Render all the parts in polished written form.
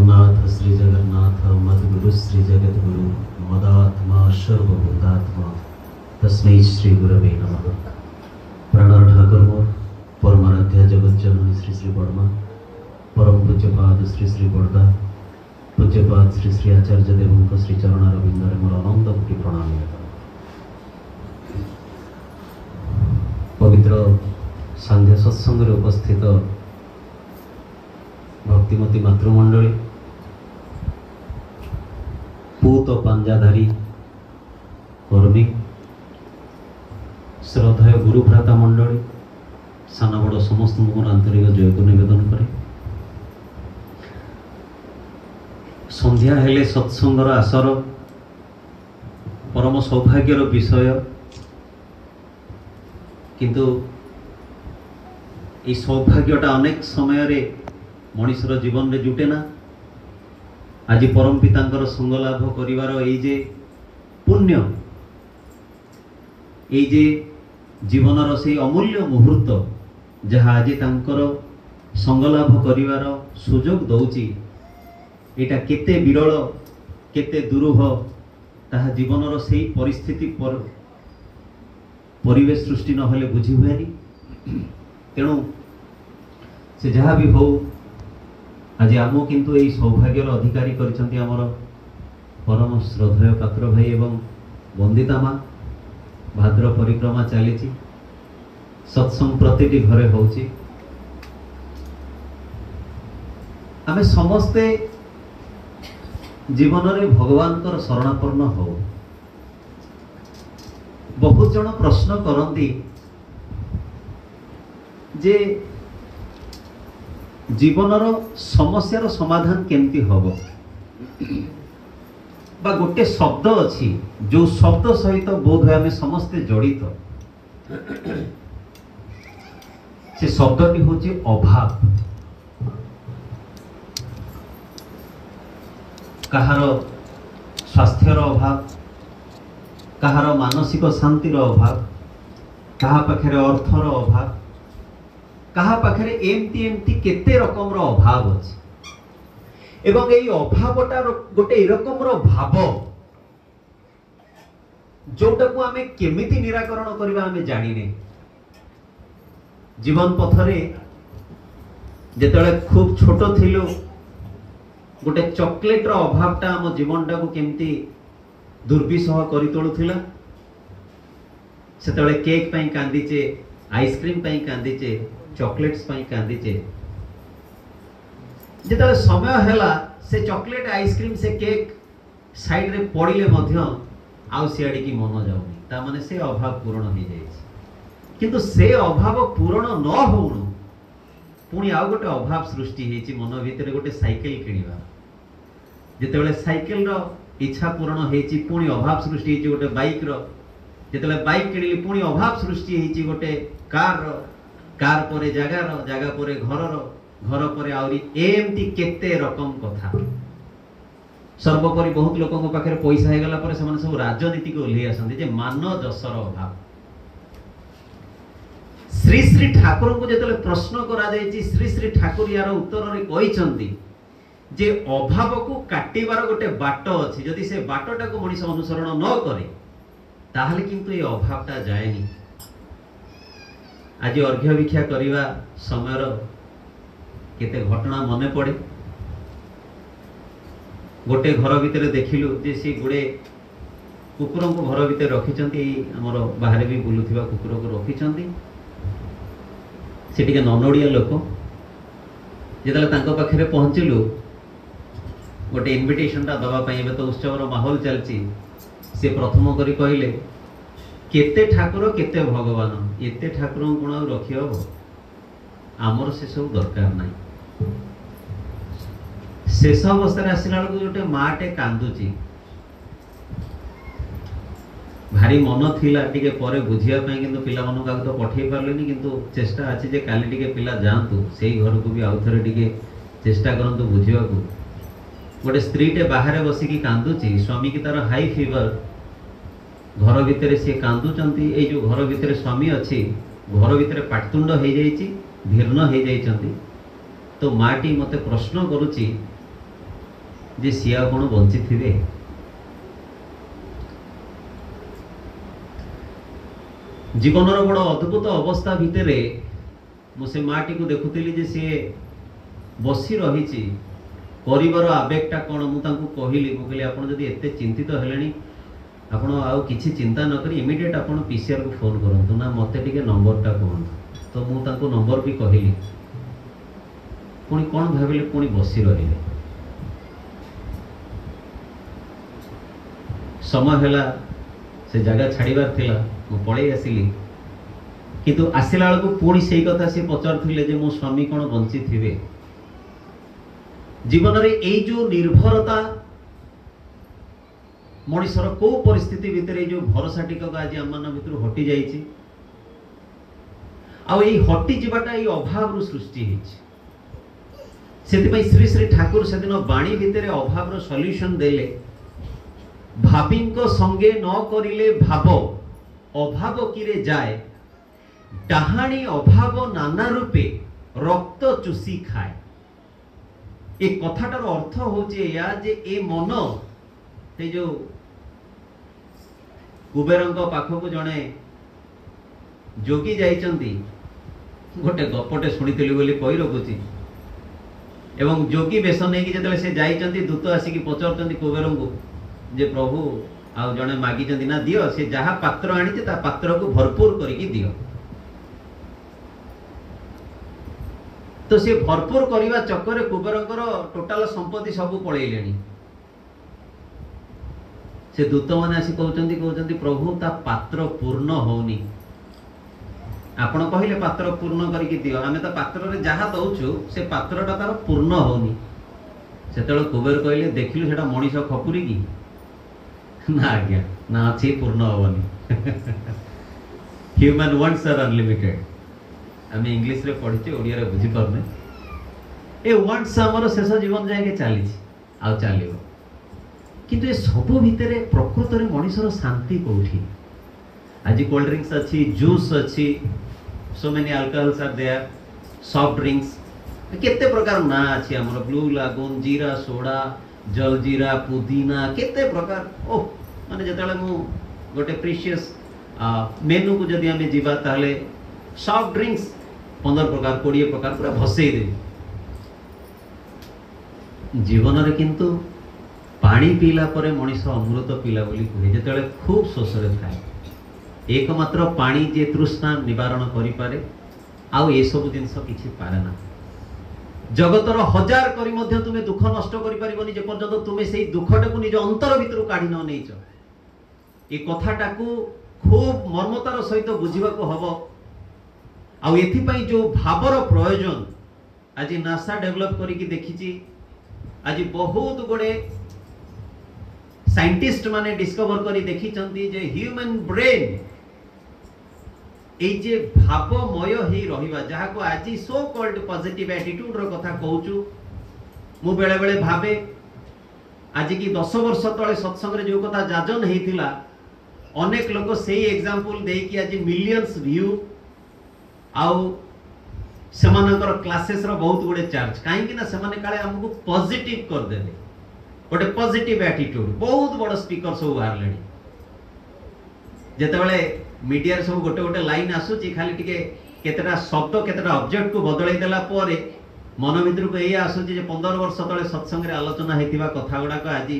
जगन्नाथ श्री जगन्नाथ मद्गुरु श्री जगद्गुरु मदात्मा सर्वभूतात्मा तस्मै श्री गुरवे नमः। प्राणर ठाकुर मोर परमाराध्या जगत जननी श्री श्री बर्मा परम पूज्यपाद श्री श्री बड़दा पूज्यपाद श्री श्री आचार्य देव श्री चरणारविंदरे मोर अनंत कोटि प्रणाम। पवित्र सांध्य सत्संग उपस्थित भक्तिमती मातृमंडली पूत पांजाधारी कर्मी श्रद्धेय गुरुभ्राता मंडली साना बड़ समस्त मोर आंतरिक जय को निवेदन करे। संध्या हेले सत्संगर आसर परम सौभाग्यर विषय, किंतु ये सौभाग्यटा अनेक समय रे मनुष्यर जीवन में जुटे ना। आज परम पितांकर संग लाभ करिवार एई जे पुण्य, एई जे जीवनर से अमूल्य मुहूर्त जहाँ आज तांकर संग लाभ करिवार सुजोग दौची, एटा केते विरल केते दुरूह ताहा जीवनर से परिस्थिति पर परिवेश सृष्टि न हेले बुझी हुएनी। तेणु से जहाँ भी हो आज आम किंतु यही सौभाग्यर अधिकारी करिसंती हमर परम श्रद्धेय पात्र भाई एवं वंदिता माँ। भाद्र परिक्रमा चली सत्संग प्रतिटी घरे होची। आमे समस्ते जीवन रे भगवान कर शरणापन्न हो। बहुत जन प्रश्न करती जे जीवनर समस्यार समाधान केमती हबो, बा गोटे शब्द अच्छी जो शब्द सहित बोध आम समस्ते जड़ित। से शब्दटी होची अभाव। कहार स्वास्थ्यर अभाव, कहार मानसिक शांतिर अभाव, कहा पाखरे अर्थर अभाव, कहा पाखरे एमती एमती केते रकम अभाव अछि। एवं एई अभावटा गोटे रकम भाव जोटा को आमे केमिति निराकरण करबा आमे जानिने। जीवन पथरे जेतले खूब छोट थिलो गोटे चॉकलेट रो अभावटा हम जीवनटा को केमिति दुर्विसह करि तोलुथिला। सेतले केक पई कांदीचे, आइसक्रीम पई कांदीचे, चॉकलेट्स पई कांदीचे। जेतले समय हैला से चॉकलेट आइसक्रीम से केक साइड रे पड़िले मध्य आउ सियाडी की मन जाउनी, ता माने से अभाव पूर्ण हो जाइछि। किंतु से अभाव पूर्ण न होउनु पुणी आउ गोटे अभाव सृष्टि हेछि मन भितर गोटे साइकिल किनिबा। जेतेबेले साइकिल रो इच्छा पूर्ण हेछि पुणी अभाव सृष्टि हेछि गोटे बाइक रो। जेतेबेले बाइक किनिली पुणी अभाव सृष्टि हेछि गोटे कार रो। कार परे जगह रो, जगह परे घर रो, घर परे आउरी एमती केते रकम कथा। सर्वोपरि बहुत लोकों को पाखरे पैसा हे गला परे समान सब राजनीति को ओल्ही आसंती जे मान जसर अभाव। श्री श्री ठाकुर को जेतले प्रश्न करा जायछि, श्री श्री ठाकुर यार उत्तर रे कहिसंती जे अभाव को काटिबार गोटे बाट अछि। जदि से बाटटा को मनुष्य अनुसरण न करे ताहले किंतु ए अभावटा जाएनी। आज अर्घ्य भिक्षा करवा समय केते घटना मने पड़े। गोटे घर भितर देखिलु जे सी गुड़े कुकुर को घर भितर रखिचंती, हमर बाहर भी बुलुथिबा कुकुर को रखिचंती। से टिके ननोड़िया लोक जेतले तांको पाखरे पहुंचिलु गोटे इनविटेशनटा दबा पई। एबे तो उत्सवर माहौल चलची। से प्रथम करी कहले केते ठाकुर केते भगवान, एते ठाकुर गुण रखी हम आमर से सब दरकार नहीं। शेष अवस्था आसला बेलू गोटे माटे कांदुची, भारी मन थिला टिके परे बुझिया पई, किंतु पिला मन का तो पठेई पारलेनी। किंतु चेष्टा अछि जे काली टिके पिला जांतु सेही घर को भी आउ थरे टिके चेष्टा करंतु बुझिया को। गोटे स्त्रीटे बाहर बसिकी कांदुची, स्वामी की तार हाई फीवर, घर भितर सी कांदुचंती। ए जो घर भितर स्वामी अच्छी, घर भितर पाटतुंड हो जाइछि, भीर्ण हो जाइछंती। तो माटी मते प्रश्न करुची जे सी कौन बंची थे। जीवन बड़ अद्भुत अवस्था भितर मुझे माटी को देखुली जे सी बसी रही परिवार आवेगटा कौन मुझे कहली मुझे आप एत चिंतित हेले आपण आउ किसी चिंता नक इमिडिएट आप पीसीआर को फोन करूँ ना मत टे नंबरटा कहूँ तो मुझे नंबर भी कहली पुणी कौन भाविले पुणी बसी रही समय है से जगह छाड़बार थिला मु पड़े आसिली किंतु आसला बेलू पुणी से कथा सी पचारे मो स्वामी कौन बंची थे। जीवन रे एई जो निर्भरता मनीषर को परिस्थिति भितर जो भरोसा टिकक आज आम मान भर हटि जाइए आई हटि जाटा ये अभाव सृष्टि से श्री श्री ठाकुर से दिन बाणी भितर अभाव सल्यूशन देले भाभी संगे न करिले भाव अभाव किरे जाए डाहाणी अभाव नाना रूपे रक्त चुसी खाए। ए कथाटार अर्थ होचे या जे ए मन से जो कुबेरंक पाखक जड़े जोगी जाइचंती गोटे गपटे शुणिली बोली कही रखुची एवं जोगी बेश नहीं कि से जाइचंती दूत आसिक पचार कुबेर को जे प्रभु आ जड़े मागी ना दियो से जहाँ पात्र आनी पात्र को भरपूर करके दियो तो सी भरपूर करने चक्कर कुबेरंकर टोटाल संपत्ति सब पलैले से दूत मैंने आसी कहते प्रभु ता पात्र पूर्ण होनी आपण कहले पात्र पूर्ण करके दियो आमे तो पात्र रे जहाँ दउछु से पात्रटा तार पूर्ण होनी से कुबेर कहले देखिलु सेटा मनीष खपुरी की ना आज्ञा ना अच्छी पूर्ण होनी ह्यूमन वांट्स आर अनलिमिटेड आम इंग्लिश रे पढ़ी ओडिया रे बुझी पारने ए वांट्स हमर शेष जीवन जाके चली आ चलो किंतु ये सब भितर प्रकृत में मनीषर शांति कौटी आज कोल्ड ड्रिंक्स अच्छी जूस अच्छी so many alcohols are there soft drinks केते प्रकार ना अच्छी हमर ब्लू लागून जीरा सोडा जलजीरा पुदीना केते प्रकार ओ माने जतले मु गोटे प्रीशियस मेनू को जदि आमे जीवा ताले सॉफ्ट ड्रिंक्स 15 प्रकार 20 प्रकार पूरा भसई दे जीवन रे किंतु पानी पीला परे मनीष अमृत पीला बोली कहे जिते खूब शोषरे थाए एकमात्र पानी जे तृष्णा निवारण करि पारे आउ ए सब जिनस किछि पारे ना जगतर हजार करी मध्य तुमे दुख नष्ट करि परिबनी जे पर्यंत तुमे सेही दुखटाकू निज अंतर भितर काढी न नेइछ ए कथाटाकू खूब मर्मतार सहित बुझिबाकू हबो आउ एथि पई जो भावर प्रयोजन आज नासा डेवलप करिकि देखिछि आज बहुत गुडे साइंटिस्ट माने डिस्कवर करी देखी चंदी जे ह्यूमन ब्रेन ए जे भावमय ही रहिबा जहा को आज सो कॉल्ड पॉजिटिव एटीट्यूड रो कथा कहूचु मु बेले बेले भाबे आज की 10 वर्ष तळे सत्संग रे जो कथा जाजन हेतिला अनेक लोक सेही एग्जांपल देई कि आज मिलियंस व्यू आउ सेमानकर क्लासेस रो बहुत गुडे चार्ज काहे कि ना सेमाने काले हमकु पॉजिटिव कर देले गोटे पॉजिटिव एटीट्यूड बहुत बड़ स्पीकर सब बाहर जिते मीडिया सब गोटे गोटे लाइन आसूची खाली टिके केतेटा शब्द केतेटा ऑब्जेक्ट को बदलाई देला परे मन भीतर को एया आसूची जे 15 वर्ष तळे सत्संग रे आलोचना हेतिबा कथा गुडा को आज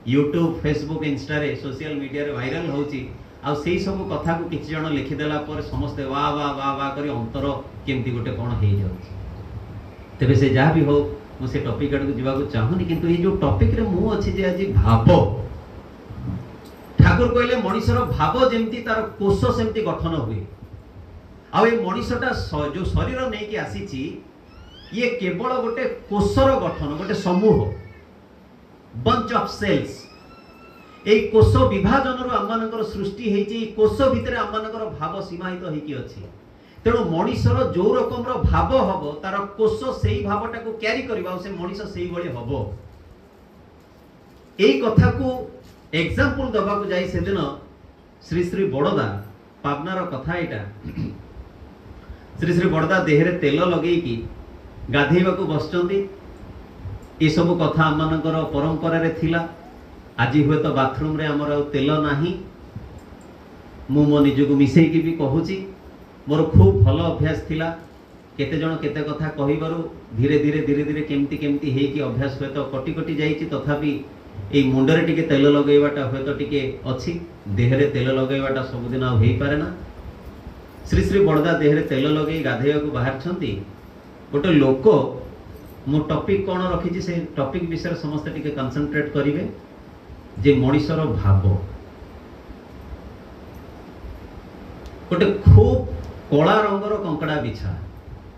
यूट्यूब फेसबुक इंस्टा रे सोशल मीडिया रे वायरल होची आ सेही सब कथा को किछि जण लिखि देला परे समस्त वाह वाह वाह वाह करी अंतर केमती गोटे कोन हे जाउची तबे से जा भी हो मुझे टॉपिक आड़ को जीवा चाहूनी किंतु ये जो टॉपिक रे मु अछि जे आज भाव ठाकुर कहले मनीषर भाव जेमती तार कोष सेमती गठन हुए आ ये मनीषटा जो शरीर नहीं कि आसीची ये केवल गोटे कोषर गठन गोटे समूह बंच ऑफ सेल्स ए कोष विभाजन रो आममानकर सृष्टि हेची कोष भितर आममानकर भाव सीमाहित हेकी अछि तेणु मनीषर जो रकम भाव हम तार कोष से भावटा को क्यारी करबा से मनीष से भली हम एई कथा को एग्जांपल दबा को जाई से दिन श्री श्री बड़दा पावनार कथा एटा श्री श्री बड़दा देहरे तेल लगेई कि गाधेबा को बसचंती ये सब कथा आम मानकर परंपरा रे थिला। आज हुए तो बाथरूम रे हमर तेल नाही, मु मो निजको मिसेकी भी कहूची। मोर खूब भल अभ्यास थिला, केते जण केते कथा कहिबारु धीरे धीरे धीरे धीरे केमती केमती हेकी अभ्यास हुए तो कटी कटी जाईची। तथापि ए मुंडरे टिके तेल लगेबाटा हुए तो टिके अछि, देहरे तेल लगेबाटा सबुदिन आ होई पारे ना। श्री श्री बड़दा देहरे तेल लगे गाधेयकु बाहर छंती। गोटे लोक मु टॉपिक कोन रखिछि से टॉपिक विषय समस्त टिके कंसंट्रेट करिवे जे मनीषर भाव। गोटे खूब कला रंगर कंकड़ा बिछा,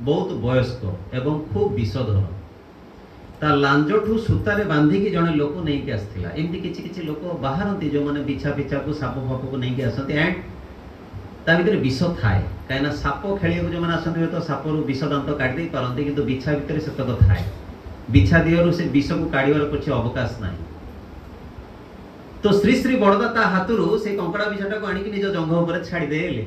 बहुत वयस्क एवं खूब विषधर, ता लांजठू सूतारे बांधिकी जड़े लोक नहीं आसला। एमती किछि किछि लोक बाहरती जो माने बिछा बिछा को साप फाप को नहीं आसती एंड ता भीतर विष थाए। कहीं साप खेल जो मैंने आसती हुए तो सापर विष दांत काट दे पारती, किंतु बिछा भितर सेतक थाए। बिछा दिहरु से विष को काढ़िबार कुछ अवकाश नहीं। तो श्री श्री बड़दा ता हाथरू से कंकड़ा बिछाटा को आनिक निज जंघ उपर छाड़ी देले।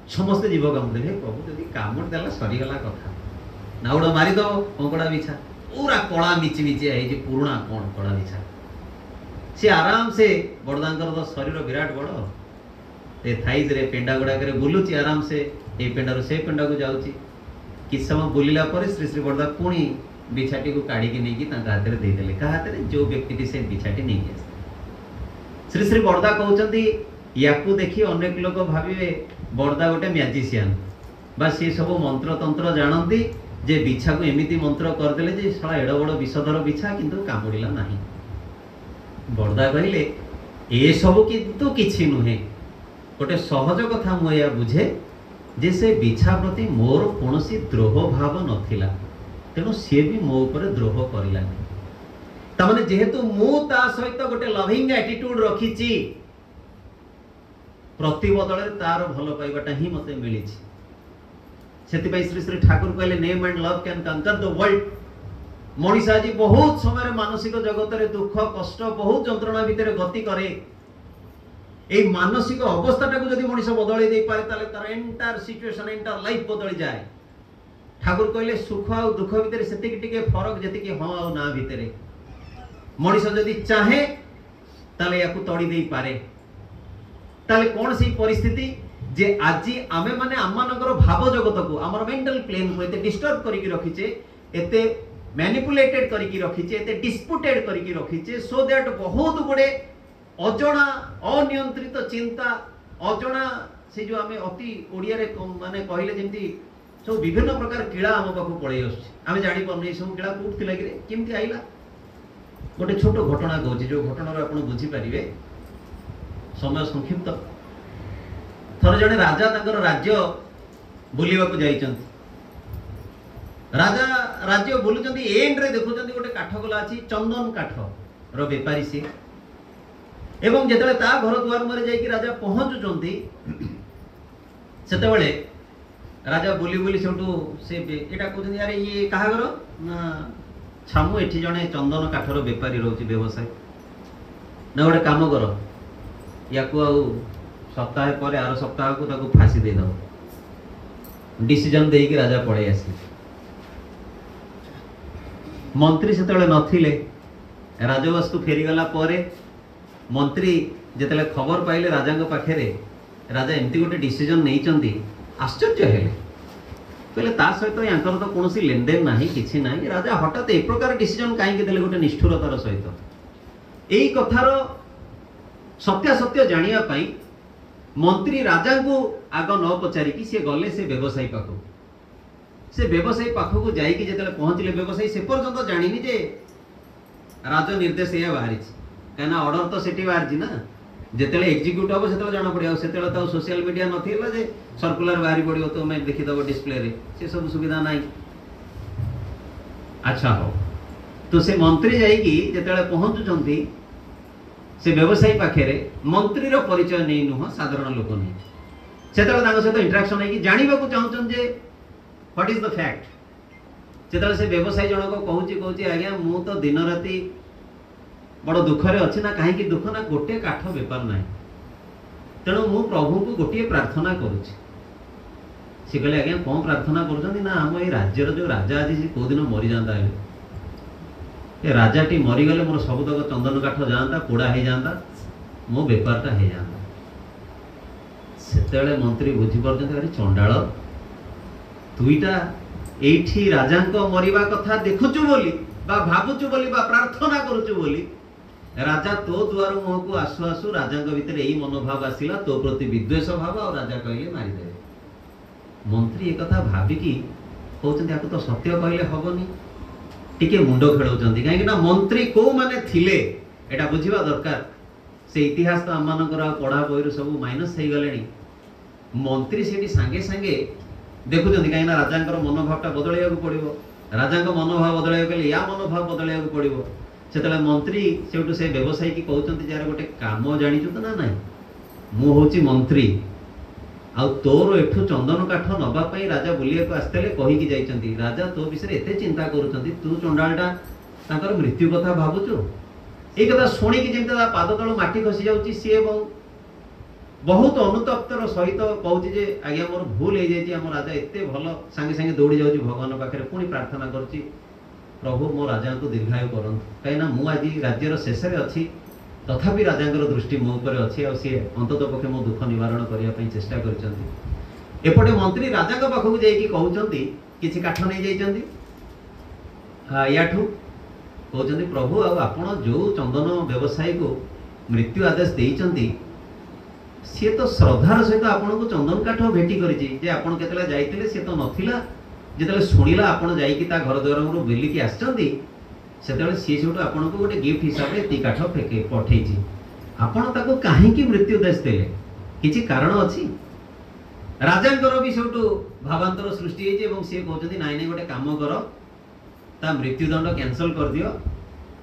समस्ते जीव कामुड़ देले, प्रभु जदि कामुड़ देला सरीगला कथा, नाउड़ मारिदब कंकड़ा बिछा पूरा कला मिची मिची है पुराणा कौन कला बिछा। सी आराम से बड़दांकर तो शरीर विराट बड़ थाइज रे पेंडा गुड़ाक बुलूची आराम से, ए पेंडारू से पेंडा को जाऊँगी। कि समय बुलिला पर श्री श्री बड़दा पुणी बिछाटी को काढ़ी नहीं हाथ में देदेले। क्या हाथ में? जो व्यक्ति से बिछाटी नहीं आस। श्री श्री बड़दा कहते या देखी अनेक लोग भावे बड़दा गोटे म्याजिशियन बा सी सब मंत्र तंत्र जानती जे बिछा को एमिति मंत्र करदेले जे साला एड़ बड़ विषधर बिछा किंतु कामुड़िला नहीं। बड़दा कहले ए सब किंतु किछि नुहे, गोटे सहज कथा मुझे बुझे जे से बिछा प्रति मोर कौनसी द्रोह भाव नथिला, तेणु सी भी मो ऊपर द्रोह करलानी। तमाने जेहेतु मु ता सहित गोटे लविंग एटीट्यूड रखिछि, प्रति बदले तार भल पाइबाटा ही मते मिलिछि। सेति श्री श्री ठाकुर कहले नेम एंड लव कैन कंकर द वर्ल्ड। मनीष आज बहुत समय मानसिक जगत रे दुख कष्ट बहुत जंत्रणा भितर गति करे। ए मानसिक अवस्थाटा को जदि मनीष बदली दे पारे ताले तार एंटायर सिचुएशन एंटायर लाइफ बदली जाए। ठाकुर कहले सुख आ दुख भितर सेतिक टिके फरक जेतिके हां आ ना भितर मनीष जदि चाहे ताले याकू तोड़ी दे पारे। ताले कौन सी परिस्थिति जे आज आमे माने आमानकर भाव जगत को आमर मेंटल प्लेन को एते डिस्टर्ब करिकि रखिचे, एते मैनिपुलेटेड करिकि रखिचे, एते डिस्प्यूटेड करिकि रखिचे, सो दैट बहुत गुडे अजणा अनियंत्रित चिंता अजणा से जो आमे अति ओडिया रे माने कहले जेंती सब विभिन्न प्रकार कीड़ा आम पाखु पड़े आछे। आमे जानि पने सब कीड़ा कोठ थिला कि केमती आइला। गोटे छोट घटना कहूँ जो घटना आप बुझी पारे। समय संक्षिप्त। थर जड़े राजा तंकर राज्य बुलवा जाइछन्ति। राजा राज्य बुलुचंती एंड रे देखुचंती गोटे काठगोला अछि चंदन काठ रो बेपारी सी एवं जेतले ता घर दुआर मरे जाई कि राजा पहुंचुचंती सेतेबेले राजा बुली बुली सेठू से एटा कहउचंती यार ये काहा घर ना छामु एठी जणे चंदन काठर बेपारी रहउची व्यवसाय ना गोटे काम कर याकू आ सप्ताह पर आर सप्ताह को ताकू फांसी दे दो। डिसीजन दे कि राजा पड़े आसी। मंत्री सेतेबेले नथिले। राजवस्तु फेरीगला परे मंत्री जेतेले खबर पाइले राजा पाखे राजा एमती गोटे डिसीजन नहीं आश्चर्य हेले। कहले ता सहित यांकर तो कौन लेनदेन नाही किछि नाही। राजा हठात ए प्रकार डिसीजन काहे देले गोटे निष्ठुरतार सहित। एई कथार सत्यासत्य जानिया पाई मंत्री राजा को आग न पचारिकी सी गले से व्यवसायी पाखु। से व्यवसायी पाखक जाइकी जेतेले पहुंचले व्यवसायी से पर्यंत जानिनी जे राज निर्देश या बाहरी कहीं ऑर्डर तो सेठी बाहरी ना। जेतेले एग्जीक्यूट हम से जाना पड़े से तो सोशल मीडिया नाला जे सर्कुलर बाहरी पड़ो तो मैं देखीदेव डिस्प्ले रे से सब सुविधा ना। अच्छा हो तो से मंत्री जाइकी जेतेले पहुंचुचंती से व्यवसायी पाखे मंत्री रो परिचय नहीं नुह साधारण लोक नहीं से सहित इंटराक्शन है जानवा को चाहूँ जे व्हाट इज द फैक्ट। से व्यवसायी जनक कहूँ आज्ञा मु तो दिन राति बड़ दुखरे अच्छी ना कहीं दुख ना गोटे काठ बेपार ना तेणु मु प्रभु को गोटे प्रार्थना करुच्ची। सी कहले आज्ञा कौन प्रार्थना कर आम ये राज्यर जो राजा आज कौ दिन मरी जाता है ए राजाटी मरीगले मोर सबुतक चंदन काठ जाता पोड़ा हो जाता मो बेपारटा हो जाता से मंत्री बुझीपार अरे चंडाल तुईटा एठी राजा मरिबा कथा देखुचु बोली बा भाबुचु बोली बा प्रार्थना करुचु बोली राजा तो द्वार मुह को आसु आसु राजा भितर यही मनोभाव आसला तो प्रति विद्वेष भाव और राजा कहले मारिदे मंत्री एक कथा भाविकी कहते आपको तो सत्य कहले हबनी टिके मुंड खेलाउछंती कहीं ना मंत्री को माने थिले एटा बुझिबा दरकार से इतिहास तो आम मानकर पढ़ा बही सब माइनस हो गले मंत्री से सांगे सांगे देखुं कहीं राजा मनोभावटा बदलिया पड़ो राजा मनोभाव बदल या मनोभाव बदलिया पड़ो से मंत्री से व्यवसायी की कहते यार गोटे काम जाचु तो ना ना मुझे मंत्री आ तोर एठू चंदन काठ नवापाई राजा बुलिया आसते कहीकि जाइछंती राजा तो विषय एते चिंता करुछंती तू चंडालटा ताकर मृत्यु कथा भावुचु ये कथा शुणिकी जमी पाद तल माटी खसी जाऊँगी सी बहुत अनुतप्तर सहित कहूँ जे आज्ञा मोर भूल हो जाए आम राजा एत भल सांगे सांगे दौड़ी जाऊँगी भगवान पाखे पुणी प्रार्थना करुच्ची प्रभु मो राजा को दीर्घायु करूँ कहीं मुझे राज्यर शेष में अच्छी तथापि राजा दृष्टि मो उपर अच्छी आ सी अंतत पक्षे मो दुख निवारण करने चेष्टा करपटे मंत्री राजा पाखक कहते किसी काठ नहीं जाइए याठू कहते प्रभु आपण जो चंदन व्यवसायी को मृत्यु आदेश देइचंती सी तो श्रद्धार सहित आपन को चंदन काठ भेटी करिछि आपण केतला जाइतिले सी तो नथिला जेतले सुनिला आपण जाइकि ता घर द्वार रो बेलिकी आछंती सेतले सी सेटो आपण को गोटे गिफ्ट हिसाब रे ती काठ फेके पठेछि आपण ताको काहे की मृत्यु देश देले किछि कारण अछि राजांकर भी सेटो भावांतर सृष्टि हेछि एवं सी कहउछंती नाइ नाइ गोटे काम कर ता मृत्युदंड कैंसल कर दियो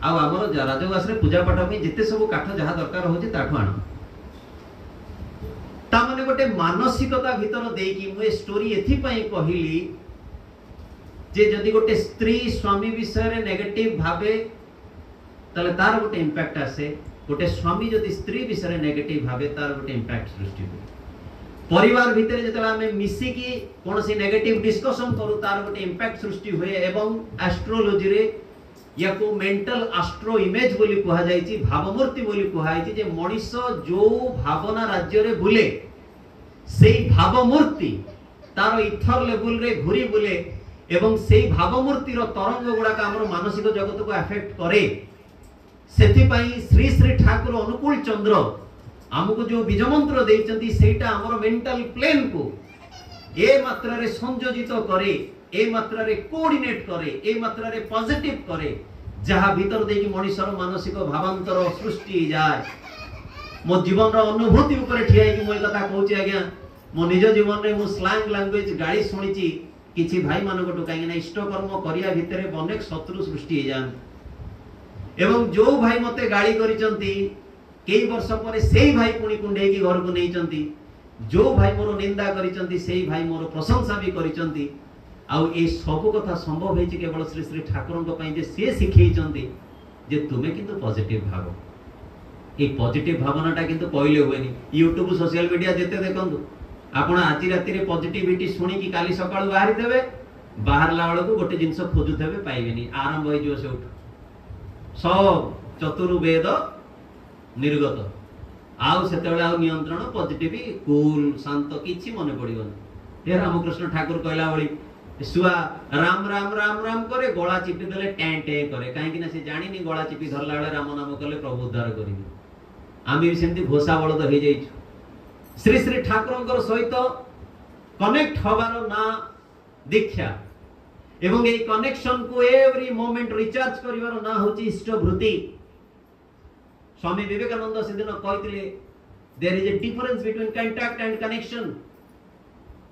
आ हमर राजवास रे पूजा पाठ पे जिते सब काठ जहा दरकार होछि ताठो आनो ता माने गोटे मानसिकता भीतर देकी मु स्टोरी एथि पई कहिली जे जदि गोटे स्त्री स्वामी विषय रे नेगेटिव भाबे तले तार गोटे इंपैक्ट आसे गोटे स्वामी जदि स्त्री विषय रे नेगेटिव भाबे तार गोटे इंपैक्ट सृष्टि होय परिवार भीतर जतला हमें मिसी की कोनसी नेगेटिव डिस्कशन करू तार गोटे इंपैक्ट सृष्टि होय एवं एस्ट्रोलॉजी रे या को मेंटल एस्ट्रो इमेज बोली कहा जायछि भावमूर्ति बोली कहा जायछि जे मनुष्य जो भावना राज्य रे बुले सेई भावमूर्ति तार इथर लेवल रे घुरी बुले एवं सेई भावमूर्ति रो तरंग गुडा का हमर मानसिक जगत को अफेक्ट करे सेति पई श्री श्री ठाकुर अनुकूल चंद्र हमको जो बीज मंत्र देइचंती सेटा हमर मेंटल प्लेन को ए मात्रा रे संयोजित करे ए मात्रा रे कोऑर्डिनेट करे ए मात्रा रे पॉजिटिव करे जहा भीतर देकी मनुष्यर मानसिक भावांतर सृष्टि जाय मो जीवन रो अनुभूति ऊपर ठिया कि मोय कथा कहूची आज्ञा मो निज जीवन रे मो स्लैंग लैंग्वेज गाड़ी सुनिची किछि भाई मान को काई ना इष्ट कर्म करिया भितरे अनेक शत्रु सृष्टि हे जान एवं जो भाई मते गाड़ी करिचंती कई वर्ष पर सेई भाई पुणी कुंडे की घर को नहींचंती जो भाई मोर निंदा करिचंती सेई भाई मोर प्रशंसा भी करिचंती आउ ए सब कथा संभव हेछि केवल श्री श्री ठाकुरन को पई जे से सिखैचंती जे तुमे किंतु पॉजिटिव भाव ए पॉजिटिव भावनाटा किंतु कहले होएनी यूट्यूब सोशल मीडिया जेते देखंतु आपण आज राति रे पॉजिटिविटी सुनी कि काली सकाळ बाहरी देबे बाहरला वाला को गोटे जिंस खोजुथेबे पाइबेनी आरंभ होई जो सेउठ सब चतुर्वेद निर्गत आउ सेतेबेला आउ नियंत्रण पॉजिटिव कूल शांत किछि मने पड़िबनी हे रामकृष्ण ठाकुर कहला बळी सुआ राम राम राम राम करे गळा चिपी देले टें टें करे काहे कि ना से जानिनी गळा चिपी धरला बेले राम नाम कले प्रभु उद्धार करिबे आमी भी सेंती घोषा बळद हे जाइछु श्री श्री ठाकुरंकर सहित कनेक्ट हबार ना दीक्षा एवं ए कनेक्शन को एवरी मोमेंट रिचार्ज करिवार ना होची इष्टभृति स्वामी विवेकानंद से दिन कहते there is a difference between contact and connection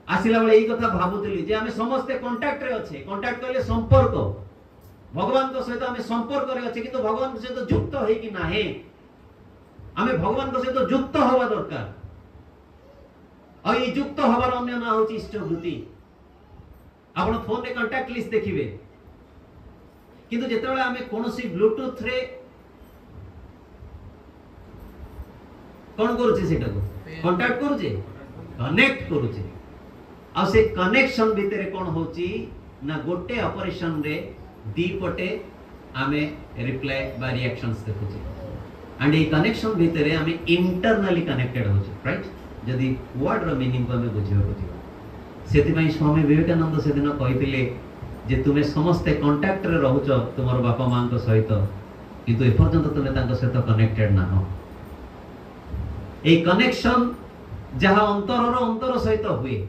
आसिला बेले एई कथा भाबुतली जे आमे समस्त कांटेक्ट रे अछि कांटेक्ट कहले संपर्क भगवान को सहित आमे संपर्क रे अछि किंतु भगवान को सहित युक्त हे कि नाही आमे भगवान को सहित युक्त होवा दरकार और ये युक्त हबार अन्य ना होची इष्टभृति आपण फोन रे कांटेक्ट लिस्ट देखिबे किंतु जेतेबेले आमे कोनोसी ब्लूटूथ रे कोन करूचे सेटा को कांटेक्ट करूचे कनेक्ट करूचे आ से कनेक्शन भितरे कोन होची ना गोटे ऑपरेशन रे दी पटे आमे रिप्लाई बा रिएक्शंस देखुचे एंड ए कनेक्शन भितर आमे इंटरनली कनेक्टेड होचे राइट जदि वर्ड रो मीनिंग को आमे बुझियो सेति पई स्वामी विवेकानंद से दिन कहिथिले जे तुमे समस्त कांटेक्ट रे रहउचो तुमर बापा मां को सहित किंतु ए पर्यंत तुमे तांको सहित कनेक्टेड ना हो ए कनेक्शन जहाँ अंतर सहित हुए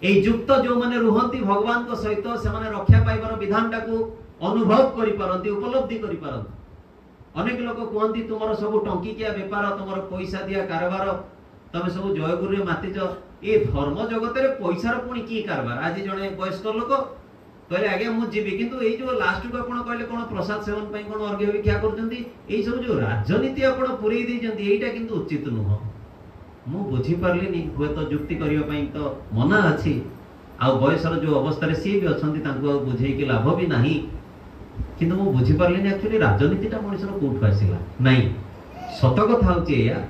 ए युक्त जो माने रुहंती भगवान को सहित से माने रक्षा पाइबार विधानटा को अनुभव करि पारंती उपलब्धि करि पारंती अनेक लोक कहंती तुमर सब टंकीकिया व्यापार तुमर पैसा दिया कारबार तमे सब जयगुरु रे मातिच ए धर्म जगत रे पैसार पुणी की कारबार आज जने वयस्क लोक कहले आगे मु जीवी किंतु ए जो लास्ट को आपण कहले कोन प्रसाद सेवन पई कोन अर्घ्य भिक्षा करजंती ए सब जो राजनीति आपण पुरई दैजंती एटा किंतु उचित नुह मु बुझी पारलिनी हुए तो युक्ति करियो पई तो मना अछि आ बयसर जो अवस्था रे सी भी अछंती तांको बुझेई के लाभ भी नाही किंतु मु बुझी पारलिनी एक्चुअली राजनीतिटा मनुष्यर कोठ आसीला नाही सत कथा होची या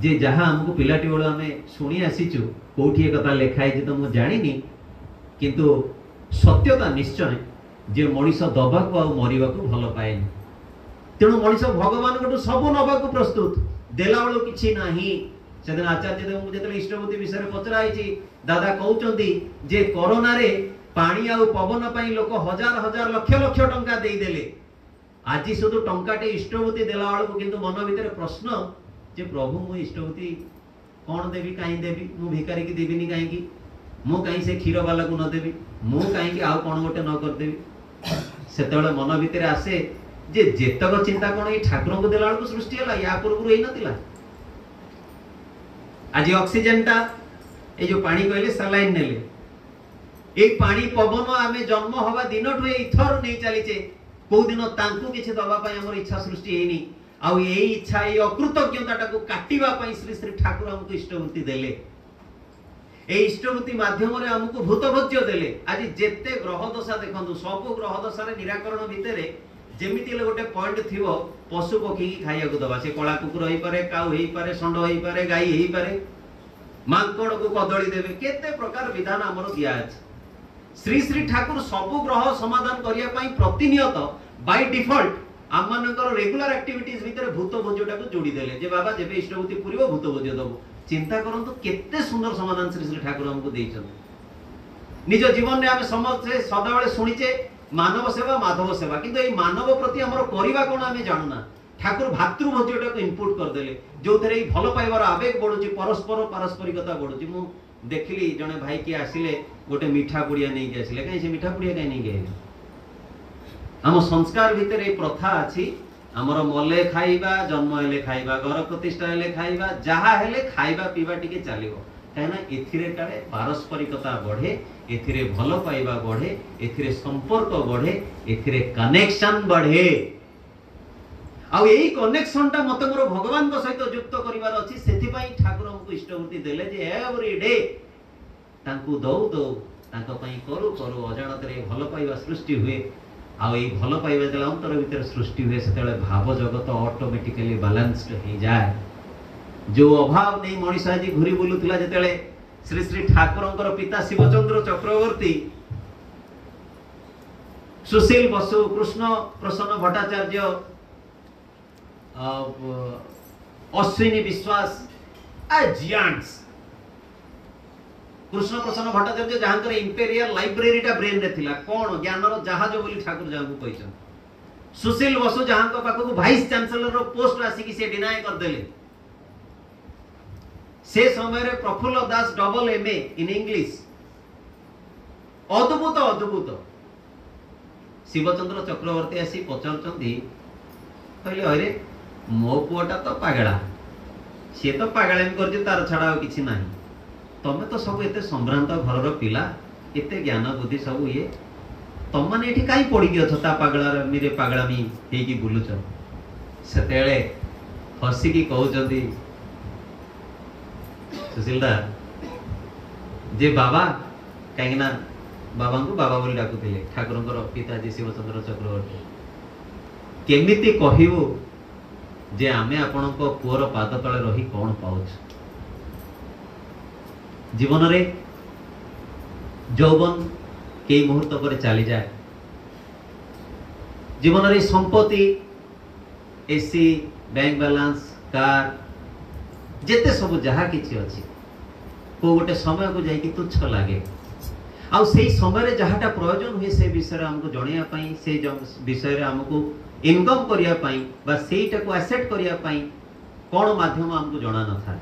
जे जहां हमको पिलाटी बेला हमें सुनी आसीचु कोठी ए कथा लेखाई जे तो मु जानिनी किंतु सत्यता निश्चय जे मनीष दबाको आ मरिबाको भल पाएनी तेणु मनीष भगवान को सब नबाको प्रस्तुत देला बेलो किछि नाही सेदिन आचार्य देव मुझे इष्टपति विषय पचराई दादा कहते जे कोरोना रे पानी आ पवन पाई लोक हजार हजार लक्ष लक्ष टंका दे देले आज शुद्ध टंकाटे इष्टपति देला बेलू किंतु मन भीतर प्रश्न जे प्रभु मु इष्टपति कौन देवी कहीं देवी मु भिकारी की देवीनी कहीं मु कहीं से क्षीर वाला को न देवी मु कहीं आउ कौन गोटे न कर देवी सेतेबेले मन भीतर आसे जे जेतक चिंता कौन ये ठाकुर को देला बेलू सृष्टि है या पूर्व रही नथिला आज ऑक्सीजन टा ए जो पानी कहले सलाइन नेले ए पानी पवन आमे जन्म हवा दिन ठु इथर नै चलीचे को दिन तांकु किछ दबा पई हमर इच्छा सृष्टि हेनी आ ए इच्छा ए अकृतज्ञता टाको काटिबा पई श्री श्री ठाकुर हमको इष्टवृत्ति देले ए इष्टवृत्ति माध्यम रे हमको भूतभज्य देले आज जेते ग्रह दशा देखंतु सब ग्रह दशा रे निराकरण भितरे जेमिति ले गोटे पॉइंट थिवो पशु पक्षी की खाइया को दबा से कला कुकुर होई पारे काउ होई पारे षंड होई पारे गाई होई पारे मांकड़ को कदली देबे केते प्रकार विधान हमर दिया अछि श्री श्री ठाकुर सब ग्रह समाधान करिया पई प्रतिनियत बाय डिफॉल्ट आमनकर रेगुलर एक्टिविटीज भीतर भूत भोजटा को जोड़ी देले जे बाबा जेबे इष्टभूति पूरिबो भूत भोज दबो चिंता करंतु केते सुंदर समाधान श्री श्री ठाकुर हमको देइछन निज जीवन रे हम समस्त सदाबेले सुनिचे मानव सेवा माधव सेवा किंतु ए मानव प्रति हमर करिवा कोन हमें जानना ठाकुर भातृभोज्यटा को इनपुट कर देले जो थरे ई भलो पाइबार आवेग बढुची परस्पर पारस्परिकता बढुची मु देखली जने भाई के आसिले गोटे मीठा पुड़िया नै के आसिले कहीं से मीठा पुड़िया कहीं नै के हम संस्कार भीतर ए प्रथा अछि हमर मले खाइबा जन्म हेले खाइबा घर प्रतिष्ठा हेले खाइबा जहा हेले खाइबा पीबा टिके चलिबो कहना एथिरे काले पारस्परिकता बढ़े एथिरे भलो पाइबा बढ़े एथिरे संपर्क बढ़े एथिरे कनेक्शन बढ़े आ एई कनेक्शन ता मते मोर भगवान को सहित युक्त करिवार अछि सेथि पई ठाकुर हमको इष्टवृत्ति देले जे एवरी डे तांकु दौ दौ तांको पई करू करू अजाणत रे भलो पाइबा सृष्टि हुए आ एई भलो पाइबा जेला अंतर भीतर सृष्टि हुए सेतेले भाव जगत ऑटोमेटिकली बैलेंस्ड हो जाए जो अभाव नहीं मनीष आज घुरी बुलुला जेतेले श्री श्री ठाकुरंकर पिता शिवचंद्र चक्रवर्ती सुशील बसु कृष्ण प्रसन्न भट्टाचार्य अश्विनी विश्वास जियांट्स कृष्ण प्रसन्न भट्टाचार्य जहांकर इंपेरियल लाइब्रेरी टा ब्रेन रे थिला कोन ज्ञानर जहाज बोली ठाकुर जाहु कहिछन सुशील बसु जहांको पाखु वाइस चांसलर रो पोस्ट आसी कि से डिनाय कर देले से समय रे प्रफुल्ल दास डबल एमए इन इंग्लिश अद्भुत अद्भुत शिवचंद्र चक्रवर्ती आसी पचारचंदी कहले अरे मो पुआटा तो पागला सी तो पागलामी कर तार छाड़ा किसी ना तमें तो सब एते संभ्रांत घर पिला एते ज्ञान बुद्धि सब ये तुम मैंने ये कहीं पड़ी अछ ता पागलामी रे पागलामी हेकी बुलुच सेतेले हसिकी कहउचंदी सुशीलदा जे बाबा कहीं ना बाबा को बाबा बोली डाकुले ठाकुर पिताजी शिवचंद्र चक्रवर्ती केमिति कहबो जे आमे आपण को पुअर पाद तले रही कौन पाउछ जीवन रे यौवन कई मुहूर्त पर चली जाए जीवन रे संपत्ति एसी बैंक बैलेंस कार जेते सब जहा किछि अछि को गोटे समय को जाई तुच्छ लगे आउ से समय रे जहाटा प्रयोजन हुए से विषय हमको जणिया पई से विषय रे हमको इनकम करिया पई बा सेटा को एसेट करिया पई कोन माध्यम हमको जणा न था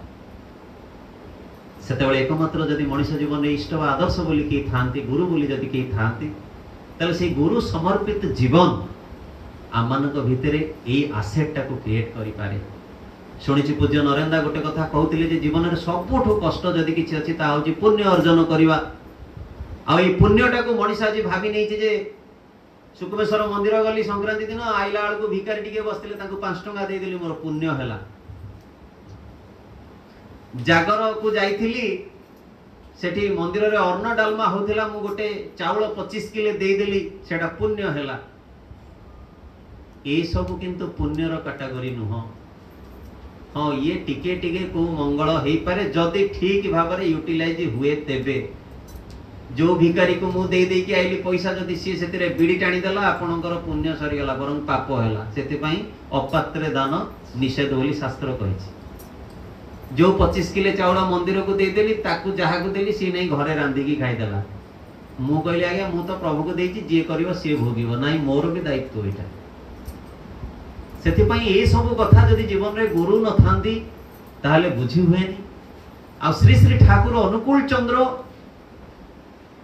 सेतेबेले एकमात्र जदि मनुष्य जीवन रे इष्ट वा आदर्श बोली के थांती गुरु बोली जदि के थांती तले से गुरु समर्पित जीवन आमानक भितरे ए आसेटटा को क्रिएट करि पारे शुणिछि पूज्य नरेंद्र गोटे कथा कहउतिले जे जीवन रे सबठो कष्ट जदि किछि अछि ता होछि पुण्य अर्जन करिवा आ ए पुण्यटा को मनुष्य आज भाबी नै जे सुकुमेश्वर मंदिर गली संक्रांति दिन आइला आल को भिखारी टिके बसतिले ताको 5 टका दे देली मोर पुण्य हैला जागर को जाइथिली सेठी मंदिर रे अन्न डालमा होथिला मु गोटे चावल 25 किलो दे देली सेटा पुण्य हैला ए सब किंतु पुण्यर कैटेगरी नुह हाँ ये टिके टिके को मंगल हेई पारे जदि ठीक भाव रे यूटिलाइज हुए तेबे जो भिखारी को मु दे दे के आइली पैसा जदि सी सेतिरे बिडी टाणी देला आपनकर पुण्य सरी गला बरं पाप हैला सेति पई अपात्रे दान निषेध बोली शास्त्र कहिछि जो 25 किलो चावल मंदिर को दे देली ताकू जहा को देली सी नहीं घरे रांधी की खाई देला मु कहली आज्ञा मु तो प्रभु को देछि जे करिवो से भोगिवो नाही मोर भी दायित्व एटा सेति पई ए सब कथा जदि जीवन रे गुरु न थांदी ताहले बुझी हुएनी आ श्री श्री ठाकुर अनुकूल चंद्र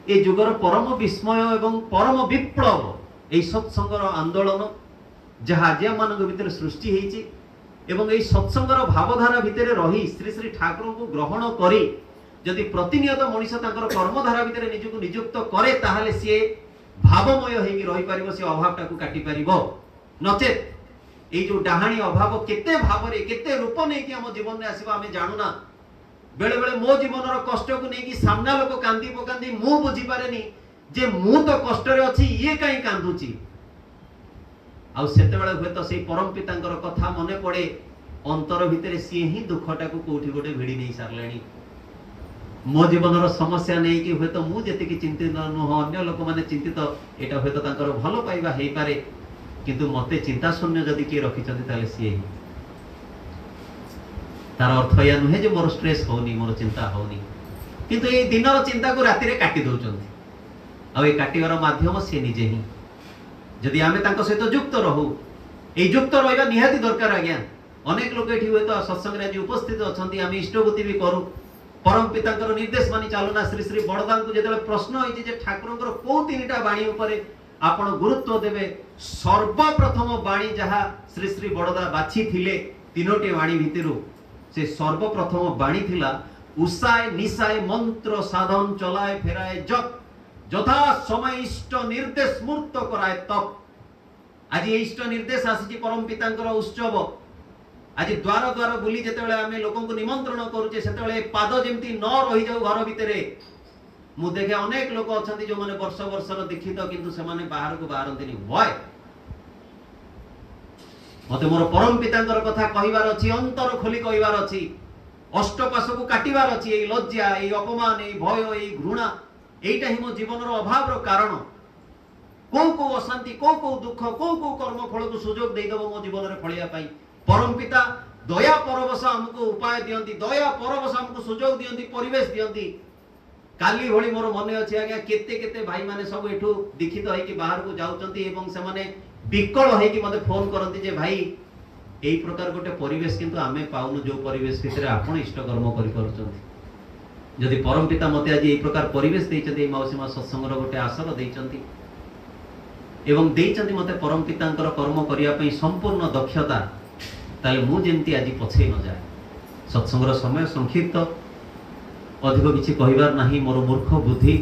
ए जुगर परम विस्मय एवं परम विप्लव ए सत्संगर आंदोलन जहा जे मानक भितर सृष्टि हेछि एवं ए सत्संगर भावधारा भितर रही श्री श्री ठाकुर को ग्रहण करी जदि प्रतिनियत मनुष्य तांकर कर्मधारा भितर निजको नियुक्त करे ताहले से भावमय हेकि रही परिबो से अभावटा को काटी परिबो नचेत ए जो डाहाणी अभाव केते भाव रे केते रूप नै कि हम जीवन रे आसीबा हमें जानूना बेले बेले मो जीवन रो कष्ट को नै कि सामना लोक कांदी पकांदी मु बुझी पारेनी जे मु तो कष्ट रे अछि ये काई कांदुची आ सेते बेले होय तो सेई परम पितांकर कथा मने पड़े अंतर भितरे सी ही दुखटा को कोठी गोटे भिड़ी नै सारलेनी मो जीवन रो समस्या नै कि होय तो मु जेते कि चिंतित न हो अन्य लोक माने चिंतित एटा होय तो तांकर भलो पाइबा हेई पारे किंतु मते चिंता शून्य जदि के रखि चंदी ताले सी ही तार अर्थ या नुहे जे मोर स्ट्रेस होनी मोर चिंता होनी किंतु ए दिनर चिंता को राति रे काटी दउचंती आ ए काटिगर माध्यम से निजे ही जदि आमे तांको सहित युक्त रहू ए युक्त रहइबा निहाती दरकार आज्ञा अनेक लोक एठी होय तो सत्संग रे जे उपस्थित अछंती आमे इष्टबुद्धि भी करू परम पितांकर निर्देश मानि चालुना श्री श्री बड़दान को जेतले प्रश्न होइछि जे ठाकुरंकर को तीनटा बाणी ऊपर आपण गुरुत्व देबे सर्वप्रथम बाणी जहा श्री श्री बड़दा बाछि थिले तीनोटी बाणी भितरु से सर्वप्रथम बाणी थिला उसाय निसाय मंत्र साधन चलाए फेराए जप यथा समय इष्ट निर्देश मूर्त कराए तप आज इष्ट निर्देश आसी परम पितांकर उत्सव आज द्वार द्वार बुली जेतेबेले आमे लोकन को निमंत्रण करूचे सेतेबेले पाद जेमती न रही जाऊ घर भितरे मु देखे अनेक लोक अछंती जो माने वर्ष वर्षर दीक्षित किंतु से माने बाहर को बाहरंतिनी वय मते मोर परम पितांकर कथा कहिवार अछि अंतर खोली कहिवार अछि अष्टपाश को काटिवार अछि ए लज्जा ए अपमान ए भय ए घृणा एटा ही मो जीवन रो अभाव रो कारण को अशांति को दुख को कर्म फल को सुजोग दे दबो मो जीवन रे फलिया पई परम पिता दया परवश हमको उपाय दियंती दया परवश हमको सुजोग दियंती परिवेश दियंती काली भली मोर मन अछि आज्ञा केते केते भाई माने सब एठू दीक्षित होई कि बाहर को जाउचंती एवं से माने विकल होई कि मते फोन करंती जे भाई एई प्रकार गोटे परिवेश किंतु आमे पाउनु जो परिवेश भितरे आपण इष्ट कर्म करि परचंती जदि परम पिता मते आज एई प्रकार परिवेश देइचंती एई माउसीमा सत्संग रो गोटे आसर देइचंती एवं देइचंती मते परम पितांकर कर्म करिया पई संपूर्ण दक्षता ताले मु जेंती आज पछे न जाय सत्संग रो समय संक्षिप्त अधिक किछि कहिबार नाही मोर मूर्ख बुद्धि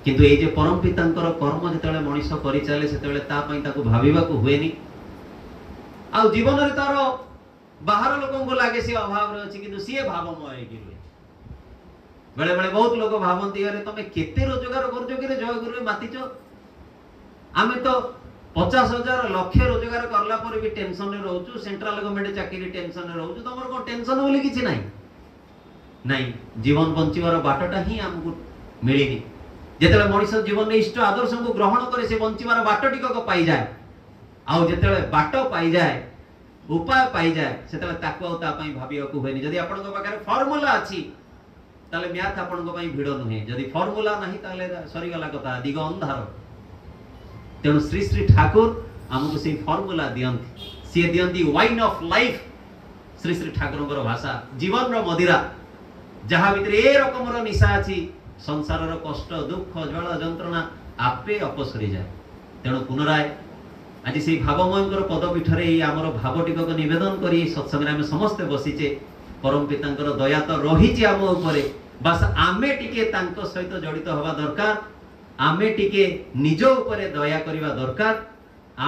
किंतु ए जे परम पितांकर कर्म जेतेले मनुष्य करि चाले सेतेले ता पई ताको भाबिबा को हुएनी आ जीवन रे तार बाहर लोकन को लागे से अभाव रे अछि किंतु सिए भावमय कि हुए बेले बेले बहुत लोग भावंती अरे तमे केते रोजगार करजो कि रे जय गुरु रे मातिचो आमे तो 50,000 लाख रोजगार करला पर भी टेंशन रे रहउचु सेंट्रल गवर्नमेंट चाकरी टेंशन रे रहउचु तमर को टेंशन बोली किछि नाही नहीं जीवन बंचिवार बाटटा ही हमको मिलेनी जेतेले मनुष्य जीवन में इष्ट आदर्श को ग्रहण करे से बंचिवार बाट टिक को पाई जाए आउ जेतेबेले बाट पाई जाए उपाय पाई जाए सेतेबेले ताकू आउ ता पई भाबियाकू होयनी जदी आपनक पाखरे फार्मूला अछि ताले म्याथ आपनक पई भिड़ नुहे जदी फार्मूला नाही ताले सरी गला कथा दिग अंधार तेणु श्री श्री ठाकुर आमको से फार्मूला दियंती सी दियंती wine of life Shri Shri Thakur भाषा जीवन रो मदिरा जहाँ भीतर ए रकम निशा अच्छी संसार कष्ट दुख ज्वाल जंत्रणा आपे अपसरी जाए तेणु पुनराय आज से भावमय पदपीठरे आमर भाव टिकक नवेदन कर सत्संग आम समस्ते बसीचे परम पिता दया तो रही आम उपरे बस आमे टिके तांको सहित जड़ित हवा दरकार आमे टिके निज उपरे दया करवा दरकार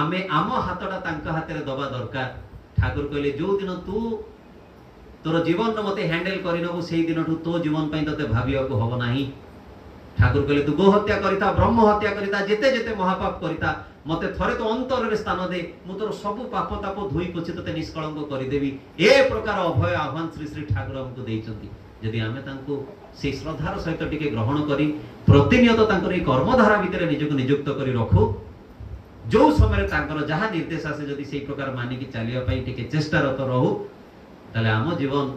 आमे आम हाथटा तांको हाथ में दबा दरकार ठाकुर कहले जो दिन तू तोर जीवन मते हैंडल करनबु से दिन तो जीवन पई तते भाबिया को हबो नाही ठाकुर कहले तू गो हत्या करिता ब्रह्म हत्या करिता जेते जेते महापाप करिता मते थरे तो अंतर रे स्थान दे मु तोर सब पाप ताप धोई पोछि तते निष्कलंक करि देबी ए प्रकार अभय आह्वान श्री श्री ठाकुर हमको देइचंती यदि आमे तांको से श्रद्धार सहित टिके ग्रहण करी प्रतिनियत तांकर ए कर्मधारा भितरे निजको नियुक्त करी रखो जो समय तांकर जहा निर्देश आसे यदि से प्रकार मानि कि चलिया पई टिके चेष्टारत रहू ताले आम जीवन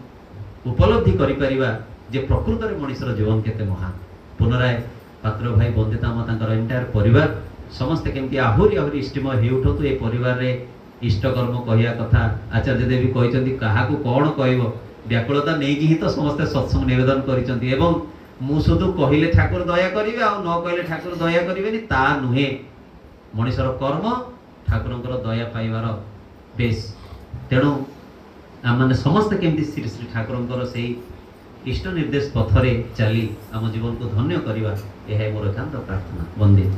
उपलब्धि करि परिबा जे प्रकृत रे मनुष्यर जीवन केते महान पुनराय पात्र भाई बंदिता आम तांकर एंटायर परिवार समस्त केमती आहुरी आहुरी इष्टमय हे उठतु ए परिवार रे इष्ट कर्म कहिया कथा आचार्य देवी कहिसंती काहाकू कोन कहइबो व्याकुलता नै कि तो समस्त सत्संग निवेदन करिसंती एवं मु सुदु कहिले ठाकुर दया करिवे आ न कहिले ठाकुर दया करिवेनी ता नुहे मनुष्यर कर्म ठाकुरंकर दया पाइबार बेस तेणु आम मैंने समस्त केमती श्री श्री ठाकुरंकर से इष्ट निर्देश पथरे चली आम जीवन को धन्य करवा यह मोर एकांत प्रार्थना। वंदे।